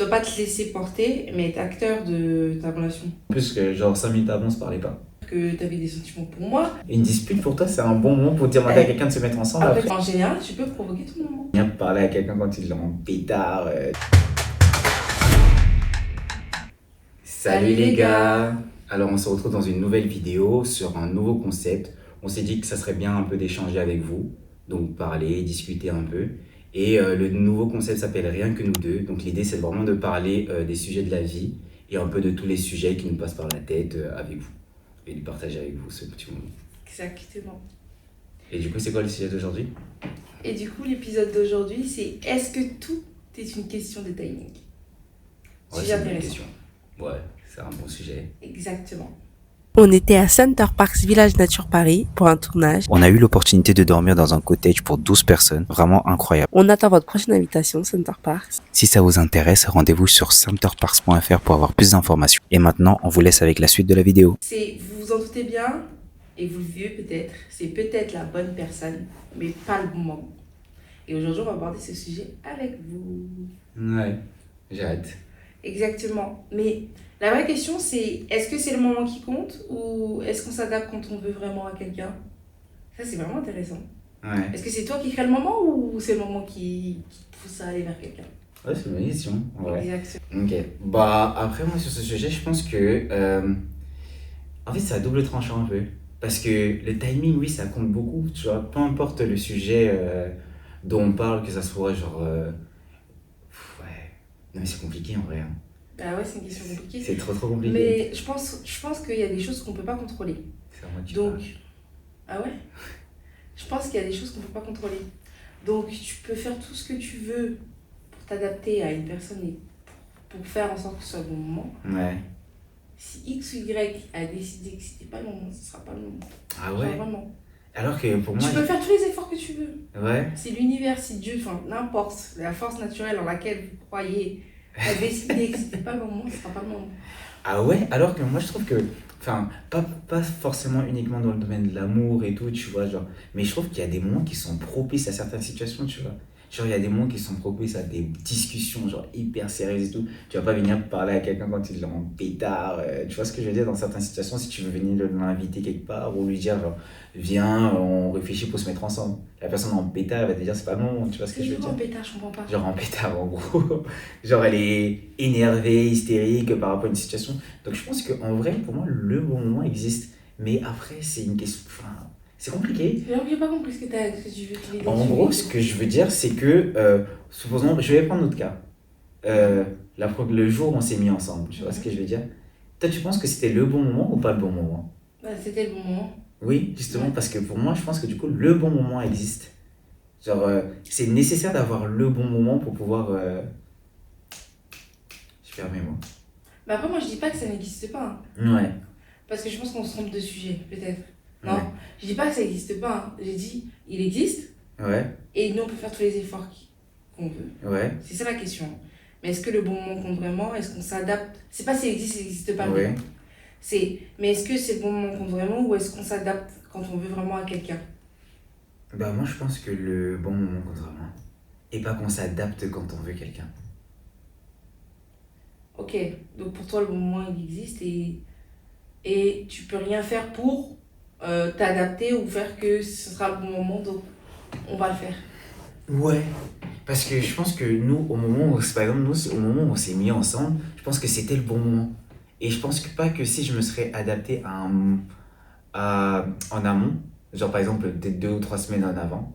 dois pas te laisser porter, mais être acteur de ta relation. En plus que genre 5 minutes avant on se parlait pas. Que tu avais des sentiments pour moi. Une dispute pour toi c'est un bon moment pour demander à quelqu'un de se mettre ensemble. Après, en général, tu peux provoquer tout le monde. Viens parler à quelqu'un quand il est en pétard. Salut les gars. Alors on se retrouve dans une nouvelle vidéo sur un nouveau concept. On s'est dit que ça serait bien un peu d'échanger avec vous, donc parler, discuter un peu. Et le nouveau concept s'appelle Rien que nous deux. Donc l'idée c'est vraiment de parler des sujets de la vie et un peu de tous les sujets qui nous passent par la tête avec vous. Et de partager avec vous ce petit moment. Exactement. Et du coup c'est quoi le sujet d'aujourd'hui? Et du coup l'épisode d'aujourd'hui c'est est-ce que tout est une question de timing? Ouais, Sujet c'est une bonne intéressant. question. Ouais, c'est un bon sujet. Exactement. On était à Center Parcs Village Nature Paris pour un tournage. On a eu l'opportunité de dormir dans un cottage pour 12 personnes, vraiment incroyable. On attend votre prochaine invitation, Center Parcs. Si ça vous intéresse, rendez-vous sur centerparks.fr pour avoir plus d'informations. Et maintenant, on vous laisse avec la suite de la vidéo. Vous vous en doutez bien, et vous le vivez peut-être, c'est peut-être la bonne personne, mais pas le bon moment. Et aujourd'hui on va aborder ce sujet avec vous. Ouais, j'ai hâte. Exactement. Mais la vraie question, c'est est-ce que c'est le moment qui compte ou est-ce qu'on s'adapte quand on veut vraiment à quelqu'un? Ça, c'est vraiment intéressant. Ouais. Est-ce que c'est toi qui crée le moment ou c'est le moment qui te pousse à aller vers quelqu'un? Ouais, c'est une bonne question. Ouais. Exactement. Ok. Bah, après, moi, sur ce sujet, je pense que. En fait, c'est à double tranchant un peu. Parce que le timing, oui, ça compte beaucoup. Tu vois, peu importe le sujet dont on parle, que ça soit genre. Ouais. Non, mais c'est compliqué en vrai. Hein. Bah ouais, c'est une question compliquée. C'est trop compliqué. Mais je pense qu'il y a des choses qu'on peut pas contrôler. C'est à moi qui Donc, parle. ah ouais? Je pense qu'il y a des choses qu'on peut pas contrôler. Donc, tu peux faire tout ce que tu veux pour t'adapter à une personne et pour faire en sorte que ce soit le bon moment. Ouais. Si X ou Y a décidé que c'était pas le moment, ce sera pas le moment. Ah ouais. Genre vraiment. Alors que pour moi. Tu peux faire tous les efforts que tu veux. Ouais. Si l'univers, si Dieu, enfin n'importe, la force naturelle en laquelle vous croyez a décidé que c'était pas le moment, ce sera pas le moment. Ah ouais, alors que moi je trouve que, enfin, pas forcément uniquement dans le domaine de l'amour et tout, tu vois, genre, mais je trouve qu'il y a des moments qui sont propices à certaines situations, tu vois. Genre, il y a des moments qui sont propices à des discussions, genre, hyper sérieuses et tout. Tu vas pas venir parler à quelqu'un quand il est en pétard, tu vois ce que je veux dire, dans certaines situations, si tu veux venir l'inviter quelque part ou lui dire, genre, viens, on réfléchit pour se mettre ensemble. La personne en pétard, elle va te dire, c'est pas le moment, tu vois ce que je veux dire. En pétard, je comprends pas. Genre en pétard en gros. Genre elle est énervée, hystérique par rapport à une situation. Donc je pense qu'en vrai, pour moi, le bon moment existe. Mais après, c'est une question. Enfin, c'est compliqué. J'ai pas compris ce que tu veux qu'il ait En gros, ce que je veux dire, c'est que, supposons, je vais prendre notre cas. Le jour où on s'est mis ensemble, tu vois ce que je veux dire? Toi, tu penses que c'était le bon moment ou pas le bon moment? Bah, c'était le bon moment. Oui, justement, parce que pour moi, je pense que du coup, le bon moment existe. Genre, c'est nécessaire d'avoir le bon moment pour pouvoir. Je ferme mes mots. Bah après, moi, je dis pas que ça n'existe pas. Hein. Ouais. Parce que je pense qu'on se trompe de sujet, peut-être. Non, Ouais. je dis pas que ça n'existe pas. Hein. J'ai dit, il existe. Ouais. Et nous, on peut faire tous les efforts qu'on veut. Ouais. C'est ça la question. Mais est-ce que le bon moment compte vraiment? Est-ce qu'on s'adapte? C'est pas s'il existe, s'il n'existe pas. Ouais. Mais est-ce que c'est le bon moment compte vraiment ou est-ce qu'on s'adapte quand on veut vraiment à quelqu'un? Bah, moi, je pense que le bon moment compte vraiment. Et pas qu'on s'adapte quand on veut quelqu'un. Ok, donc pour toi, le bon moment, il existe et tu peux rien faire pour t'adapter ou faire que ce sera le bon moment, donc on va le faire. Ouais. Parce que je pense que nous, au moment où, par exemple, au moment où on s'est mis ensemble, je pense que c'était le bon moment. Et je pense que pas que si je me serais adapté en amont, genre par exemple des 2 ou 3 semaines avant,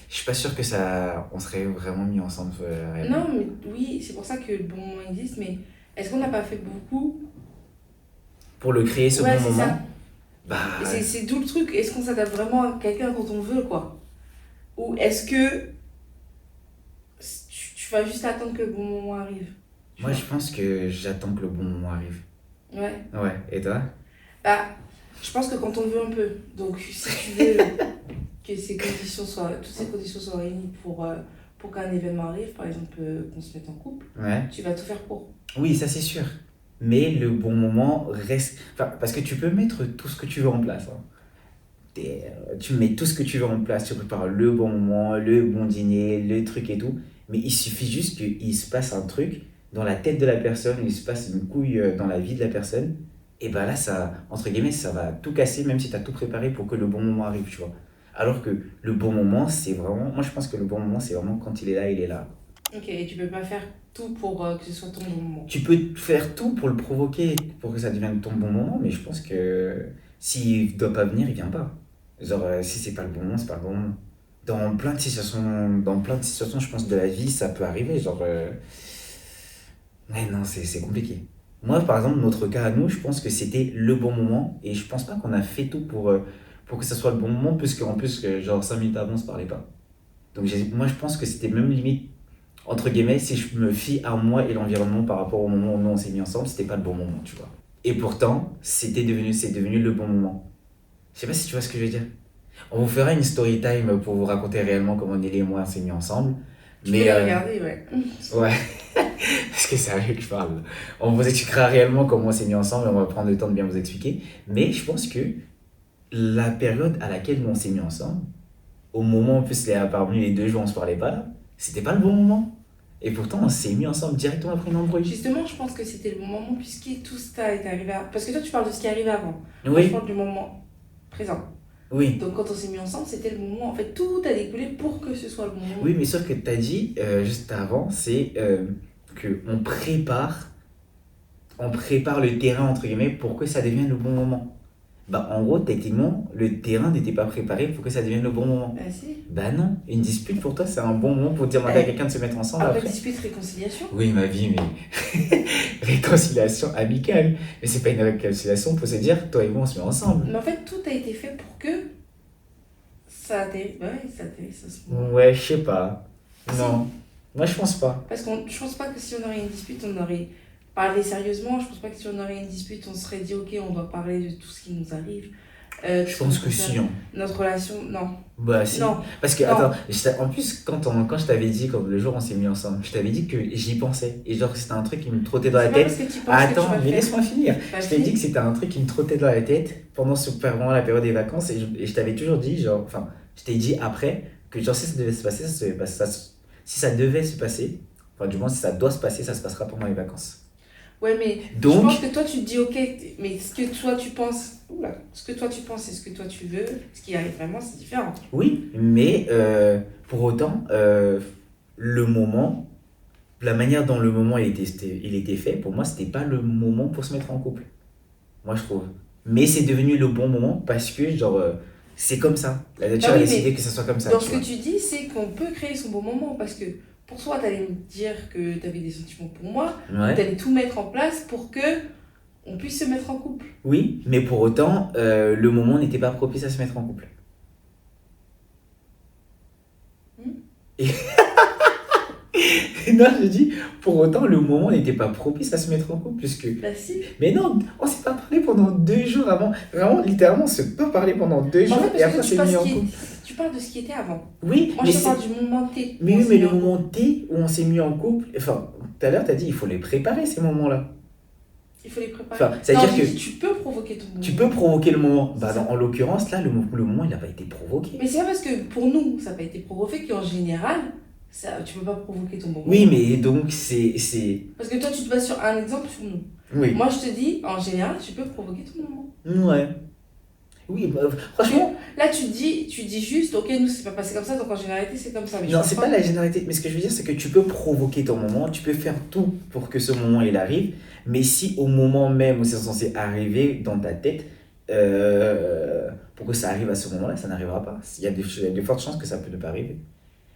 je suis pas sûr que on serait vraiment mis ensemble. Non, mais oui, c'est pour ça que le bon moment existe, mais est-ce qu'on n'a pas fait beaucoup? Pour le créer ce Ouais, bon c'est moment. ça. Bah. Et c'est d'où le truc, est-ce qu'on s'adapte vraiment à quelqu'un quand on veut, quoi? Ou est-ce que tu vas juste attendre que le bon moment arrive? Moi, je pense que j'attends que le bon moment arrive. Ouais. Ouais, et toi? Bah, je pense que quand on veut un peu. Donc, si tu veux que toutes ces conditions soient réunies pour qu'un événement arrive, par exemple, qu'on se mette en couple, Ouais. tu vas tout faire pour. Oui, ça c'est sûr. Mais le bon moment reste. Enfin, parce que tu peux mettre tout ce que tu veux en place. Hein. Tu mets tout ce que tu veux en place, tu prépares le bon moment, le bon dîner, le truc et tout. Mais il suffit juste qu'il se passe un truc dans la tête de la personne, il se passe une couille dans la vie de la personne, et ben là, ça, entre guillemets, ça va tout casser, même si tu as tout préparé pour que le bon moment arrive, tu vois. Alors que le bon moment, c'est vraiment. Moi, je pense que le bon moment, c'est vraiment quand il est là, il est là. Ok, et tu peux pas faire tout pour que ce soit ton bon moment. Tu peux faire tout pour le provoquer, pour que ça devienne ton bon moment, mais je pense que s'il ne doit pas venir, il vient pas. Genre, si c'est pas le bon moment, c'est pas le bon moment. Dans plein de situations, je pense, de la vie, ça peut arriver. Genre, ouais, non, c'est compliqué. Moi, par exemple, notre cas à nous, je pense que c'était le bon moment, et je pense pas qu'on a fait tout pour que ça soit le bon moment, puisqu'en plus, genre, 5 minutes avant, on se parlait pas. Donc, moi, je pense que c'était même limite entre guillemets, si je me fie à moi et l'environnement par rapport au moment où nous on s'est mis ensemble, c'était pas le bon moment, tu vois. Et pourtant, c'est devenu le bon moment. Je sais pas si tu vois ce que je veux dire. On vous fera une story time pour vous raconter réellement comment Nelly et moi on s'est mis ensemble. Tu peux les regarder, ouais. Ouais, parce que c'est à eux que je parle. On vous expliquera réellement comment on s'est mis ensemble et on va prendre le temps de bien vous expliquer. Mais je pense que la période à laquelle nous on s'est mis ensemble, au moment où en plus parmi les 2 jours on se parlait pas là, c'était pas le bon moment. Et pourtant, on s'est mis ensemble directement après une embrouille. Justement, je pense que c'était le bon moment puisque tout ça est arrivé parce que toi, tu parles de ce qui est arrivé avant. Moi, je Oui, parle du moment présent. oui. Donc, quand on s'est mis ensemble, c'était le moment. En fait, tout a découlé pour que ce soit le bon moment. Oui, mais sauf que tu as dit juste avant, c'est qu'on on prépare le terrain, entre guillemets, pour que ça devienne le bon moment. Bah, en gros, techniquement, le terrain n'était pas préparé pour que ça devienne le bon moment. Bah, si. Bah non, une dispute pour toi, c'est un bon moment pour demander à quelqu'un de se mettre ensemble Après après. dispute, réconciliation. Oui, ma vie, mais réconciliation amicale. Mais c'est pas une réconciliation pour se dire, toi et moi, on se met ensemble. Mais en fait, tout a été fait pour que ça atterrisse. Bah ouais, ça atterrisse à ce moment. Ouais, je sais pas. Si. Non, moi je pense pas. Parce que je pense pas que si on aurait une dispute, on aurait parlé sérieusement. Je pense pas que si on aurait une dispute, on se serait dit, ok, on doit parler de tout ce qui nous arrive. Je pense que si, hein. Notre relation, non. Bah si. Non. Parce que, Non. attends, en plus, quand je t'avais dit, quand le jour où on s'est mis ensemble, je t'avais dit que j'y pensais. Et genre, c'était un truc qui me trottait dans la C'est pas tête. parce que tu penses que tu Attends, vas le mais faire. laisse-moi finir. Vas-y. Je t'ai dit que c'était un truc qui me trottait dans la tête pendant vraiment la période des vacances. Et je t'avais toujours dit, genre, enfin, je t'ai dit après que genre, si ça devait se passer, si ça devait se passer, enfin, du moins, si ça doit se passer, ça se passera pendant les vacances. Ouais, mais Donc- je pense que toi, tu te dis, ok, mais ce que toi, tu penses, ce que toi, tu penses et ce que toi, tu veux, ce qui arrive vraiment, c'est différent. Oui, mais pour autant, le moment, la manière dont le moment il était fait, pour moi, c'était pas le moment pour se mettre en couple. Moi, je trouve. Mais c'est devenu le bon moment parce que, genre, c'est comme ça. La nature Ah oui, a décidé mais que ça soit comme ça. Dans tu ce que vois. tu dis, c'est qu'on peut créer son bon moment parce que pour toi, tu allais me dire que tu avais des sentiments pour moi, tu Ouais. allais tout mettre en place pour que on puisse se mettre en couple. Oui, mais pour autant, le moment n'était pas propice à se mettre en couple. Et- Non, je dis, pour autant, le moment n'était pas propice à se mettre en couple, puisque... Bah si. Mais non, on s'est pas parlé pendant 2 jours avant. Vraiment, littéralement, on s'est pas parlé pendant 2 En jours fait, et après on parce que s'est mis en couple. tu parles de ce qui était avant. Oui, Moi, mais je te c'est... parle du moment T. Mais où on oui, s'est mais mis le en couple. moment T où on s'est mis en couple, enfin, tout à l'heure, tu as dit, il faut les préparer, ces moments-là. Il faut les préparer. Enfin, ça veut Non, dire j'ai que dit, tu peux provoquer ton moment. tu peux provoquer le moment. Bah, C'est ça. en l'occurrence, là, le moment, il n'a pas été provoqué. Mais c'est pas parce que pour nous, ça n'a pas été provoqué qu'en général, ça, tu peux pas provoquer ton moment. Oui, mais donc, c'est... Parce que toi, tu te bases sur un exemple sur nous. Oui. Moi, je te dis, en général, tu peux provoquer ton moment. Ouais. Oui, bah, franchement... Là, tu dis juste, ok, nous, c'est pas passé comme ça, donc en généralité, c'est comme ça. Mais je Non, pense c'est pas la généralité. Mais ce que je veux dire, c'est que tu peux provoquer ton moment, tu peux faire tout pour que ce moment, il arrive. Mais si au moment même où c'est censé arriver dans ta tête, pour que ça arrive à ce moment-là, ça n'arrivera pas. Il y a de fortes chances que ça peut ne pas arriver.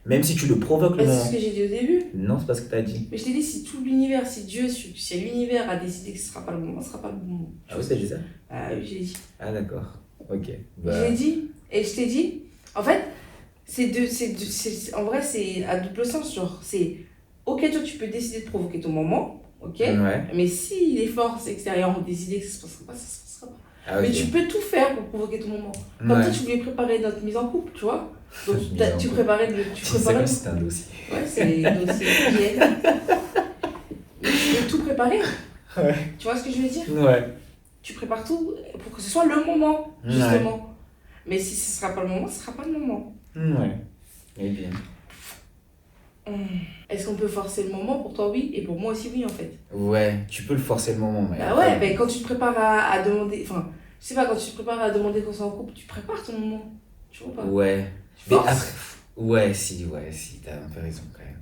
Même si tu le provoques le Bah, c'est moment. ce que j'ai dit au début. Non, c'est pas ce que tu as dit. Mais je t'ai dit, si tout l'univers, si Dieu, si l'univers a décidé que ce sera pas le moment, ce sera pas le bon moment. Ah oui, t'as dit ça? Ah oui, j'ai dit. Ah d'accord. Ok. Bah, Je l'ai dit. Et je t'ai dit, en fait, en vrai, c'est à double sens. Genre, c'est, ok, toi, tu peux décider de provoquer ton moment, ok? Ouais. Mais si les forces extérieures ont décidé que ça se passera pas, ça se passera pas. Ah, ok. Mais tu peux tout faire pour provoquer ton moment. Comme Ouais. toi, tu voulais préparer notre mise en couple, tu vois? Donc, Mise en tu couple. préparais le. Tu C'est préparais comme le- si c'était un dossier. Ouais, c'est le dossier hygiène. Mais tu peux tout préparer. Ouais. Tu vois ce que je veux dire? Ouais. Tu prépares tout pour que ce soit le moment, Ouais. justement. Mais si ce sera pas le moment, ce sera pas le moment. Ouais. Eh bien. Est-ce qu'on peut forcer le moment? Pour toi, oui. Et pour moi aussi, oui, en fait. Ouais, tu peux le forcer le moment, mais Bah après, ouais, mais quand tu te prépares à demander... Enfin, je sais pas, quand tu te prépares à demander qu'on soit en couple, tu prépares ton moment. Tu vois pas? ouais. Tu Mais forces. après, ouais, si, t'as un peu raison quand même.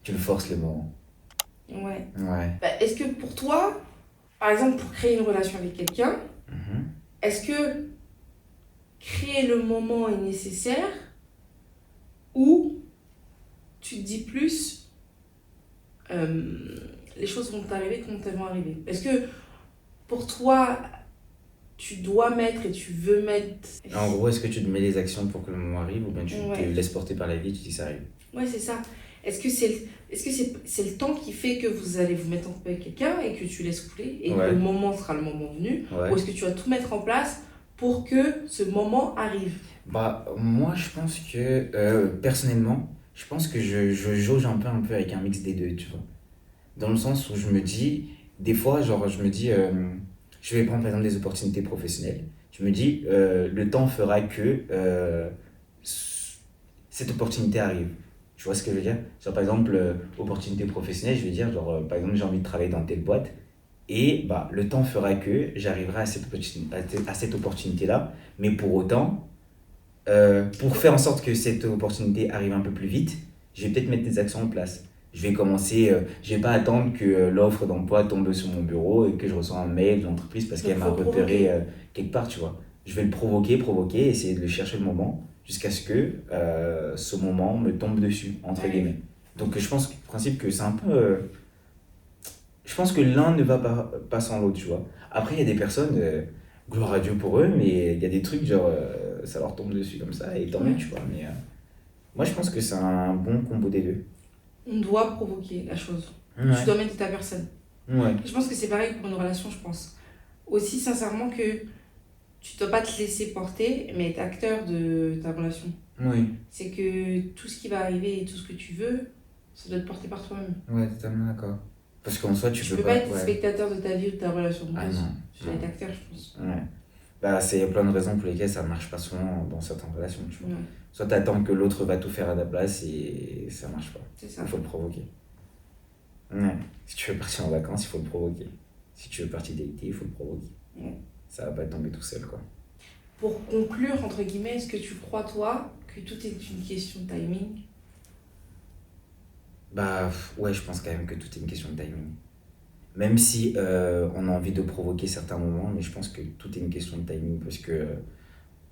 Tu le forces le moment. Ouais. Ouais. Bah, est-ce que pour toi, par exemple, pour créer une relation avec quelqu'un, Mhm. est-ce que créer le moment est nécessaire ou tu te dis plus les choses vont t'arriver quand elles vont arriver? Est-ce que pour toi, tu dois mettre et tu veux mettre... En gros, est-ce que tu te mets les actions pour que le moment arrive ou bien tu te Ouais, laisses porter par la vie et tu dis ça arrive? ouais, c'est ça. Est-ce que c'est le temps qui fait que vous allez vous mettre en couple avec quelqu'un et que tu laisses couler et que Ouais. le moment sera le moment venu? Ouais. Ou est-ce que tu vas tout mettre en place pour que ce moment arrive? Bah, moi, je pense que, personnellement, je pense que je jauge un peu avec un mix des deux, tu vois. Dans le sens où je me dis, des fois, genre, je me dis, je vais prendre par exemple des opportunités professionnelles. Je me dis, le temps fera que cette opportunité arrive. Tu vois ce que je veux dire? Genre, par exemple, opportunité professionnelle, je vais dire, genre, par exemple, j'ai envie de travailler dans telle boîte. Et bah, le temps fera que j'arriverai à cette opportunité-là. Mais pour autant, pour faire en sorte que cette opportunité arrive un peu plus vite, je vais peut-être mettre des actions en place. Je vais commencer, je vais pas attendre que l'offre d'emploi tombe sur mon bureau et que je reçois un mail de l'entreprise parce Donc, qu'elle m'a faut repéré provoquer. quelque part, tu vois. Je vais le provoquer, essayer de le chercher le moment jusqu'à ce que ce moment me tombe dessus, entre Ouais. guillemets. Donc je pense, en principe, que c'est un peu... je pense que l'un ne va pas sans l'autre, tu vois. Après, il y a des personnes, gloire à Dieu pour eux, mais il y a des trucs, genre, ça leur tombe dessus comme ça, et tant mieux, Ouais. tu vois. Mais moi, je pense que c'est un bon combo des deux. On doit provoquer la chose. Tu Ouais, dois mettre de ta personne. ouais, Je pense que c'est pareil pour une relation, je pense. Aussi sincèrement que tu dois pas te laisser porter, mais être acteur de ta relation. oui, C'est que tout ce qui va arriver et tout ce que tu veux, ça doit te porter par toi-même. ouais, totalement d'accord. Parce qu'en soi, tu Tu peux peux pas pas, être ouais. spectateur de ta vie ou de ta relation Ah amoureuse. non, Tu dois non. être acteur, je pense. Ouais. Bah, c'est plein de raisons pour lesquelles ça marche pas souvent dans certaines relations, tu vois. Ouais, Soit t'attends que l'autre va tout faire à ta place et ça marche pas. c'est ça. Il faut le provoquer. Ouais. Si tu veux partir en vacances, il faut le provoquer. Si tu veux partir d'été, il faut le provoquer. Ouais. Ça va pas tomber tout seul, quoi. Pour conclure, entre guillemets, est-ce que tu crois, toi, que tout est une question de timing? Bah ouais, je pense quand même que tout est une question de timing. Même si on a envie de provoquer certains moments, mais je pense que tout est une question de timing parce que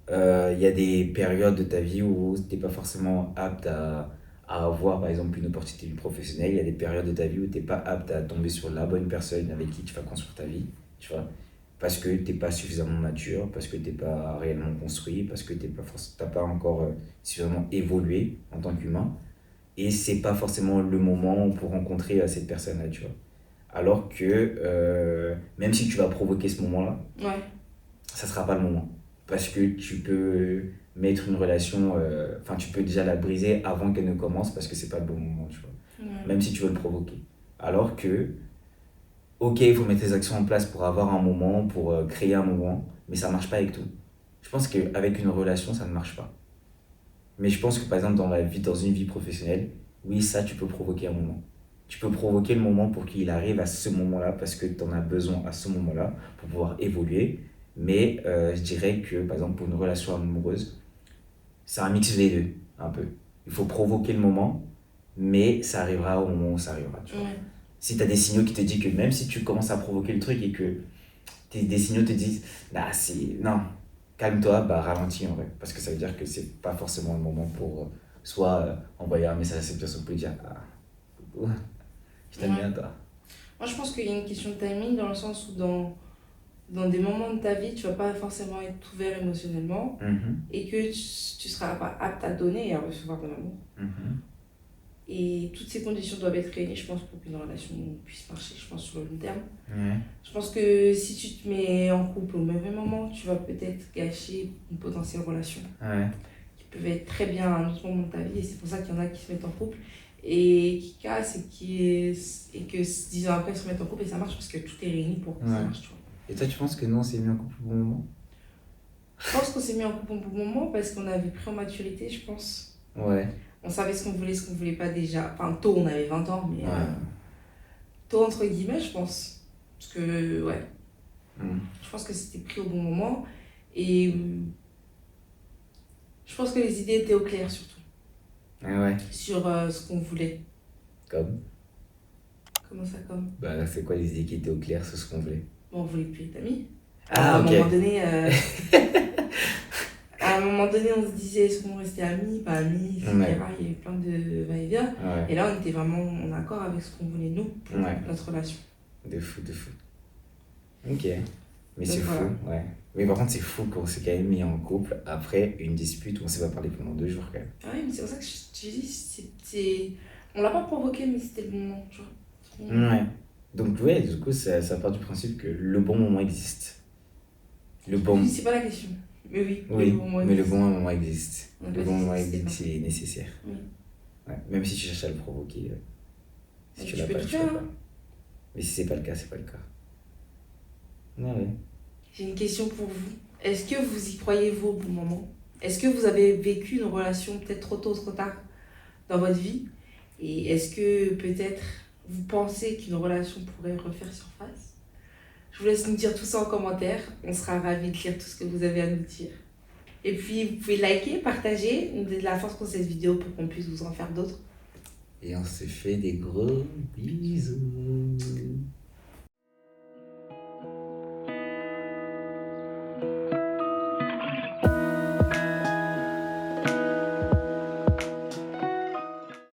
il y a des périodes de ta vie où t'es pas forcément apte à avoir par exemple une opportunité professionnelle. Il y a des périodes de ta vie où t'es pas apte à tomber sur la bonne personne avec qui tu vas construire ta vie, tu vois. Parce que t'es pas suffisamment mature, parce que t'es pas réellement construit, parce que t'as pas encore suffisamment évolué en tant qu'humain. Et c'est pas forcément le moment pour rencontrer cette personne-là, tu vois. Alors que même si tu vas provoquer ce moment-là, Ouais. ça sera pas le moment. Parce que tu peux mettre une relation, enfin tu peux déjà la briser avant qu'elle ne commence parce que c'est pas le bon moment, tu vois. Ouais. Même si tu veux le provoquer. Alors que, ok, il faut mettre des actions en place pour avoir un moment, pour créer un moment, mais ça marche pas avec tout. Je pense qu'avec une relation, ça ne marche pas. Mais je pense que par exemple dans une vie professionnelle, oui, ça tu peux provoquer un moment. Tu peux provoquer le moment pour qu'il arrive à ce moment-là parce que tu en as besoin à ce moment-là pour pouvoir évoluer. Mais je dirais que par exemple pour une relation amoureuse, c'est un mix des deux, un peu. Il faut provoquer le moment, mais ça arrivera au moment où ça arrivera, tu vois. Ouais. Si tu as des signaux qui te disent que même si tu commences à provoquer le truc et que des signaux te disent, bah c'est, non, calme-toi, bah ralentis en vrai. Parce que ça veut dire que c'est pas forcément le moment pour soit envoyer un message à cette personne pour lui dire, ah, coucou, je t'aime Ouais. bien toi. Moi, je pense qu'il y a une question de timing dans le sens où dans des moments de ta vie, tu vas pas forcément être ouvert émotionnellement Mhm, et que tu seras pas apte à donner et à recevoir de l'amour. mhm. Et toutes ces conditions doivent être réunies, je pense, pour qu'une relation puisse marcher, je pense, sur le long terme. Ouais. Je pense que si tu te mets en couple au mauvais moment, tu vas peut-être gâcher une potentielle relation Ouais. qui peut être très bien à un autre moment de ta vie. Et c'est pour ça qu'il y en a qui se mettent en couple et qui cassent et que 10 ans après ils se mettent en couple et ça marche parce que tout est réuni pour que ça Ouais. marche, tu vois. Et toi, tu penses que nous, on s'est mis en couple au bon moment? Je pense qu'on s'est mis en couple au bon moment parce qu'on avait pris en maturité, je pense. Ouais. On savait ce qu'on voulait pas déjà. Enfin, tôt, on avait 20 ans, mais Ouais. tôt entre guillemets, je pense. Parce que, ouais, Mm. je pense que c'était pris au bon moment. Et je pense que les idées étaient au clair, surtout, Ah ouais, sur ce qu'on voulait. comme. Comment ça, comme? Bah là, c'est quoi les idées qui étaient au clair sur ce qu'on voulait? Bon, on voulait plus être amis. Ah, À ok. un moment donné, à un moment donné, on se disait est-ce qu'on restait amis, pas amis, etc. Ouais. Il y avait plein de va-et-vient. Ouais, Et là, on était vraiment en accord avec ce qu'on voulait, nous, pour Ouais. notre relation. de fou, de fou. Ok. Mais Donc, c'est voilà. fou, ouais. Mais par contre, c'est fou qu'on s'est quand même mis en couple après une dispute où on s'est pas parlé pendant 2 jours quand même. Ah oui, mais c'est pour ça que je te dis, on l'a pas provoqué, mais c'était le moment, tu vois. Ouais. Donc, ouais, du coup, ça part du principe que le bon moment existe. Le bon. Oui, c'est pas la question. Mais oui, Oui, le bon moment mais le existe. bon moment existe. On a Le pas bon dit que moment c'était existe, pas. c'est nécessaire. Oui. Ouais. Même si tu cherches à le provoquer, si Mais tu tu l'as peux pas, tout tu faire, l'as hein. pas. Mais si c'est pas le cas, c'est pas le cas. Ouais. J'ai une question pour vous. Est-ce que vous y croyez, vous, au bon moment? Est-ce que vous avez vécu une relation peut-être trop tôt, trop tard dans votre vie? Et est-ce que peut-être vous pensez qu'une relation pourrait refaire surface? Je vous laisse nous dire tout ça en commentaire. On sera ravis de lire tout ce que vous avez à nous dire. Et puis, vous pouvez liker, partager, nous donner de la force pour cette vidéo pour qu'on puisse vous en faire d'autres. Et on se fait des gros bisous.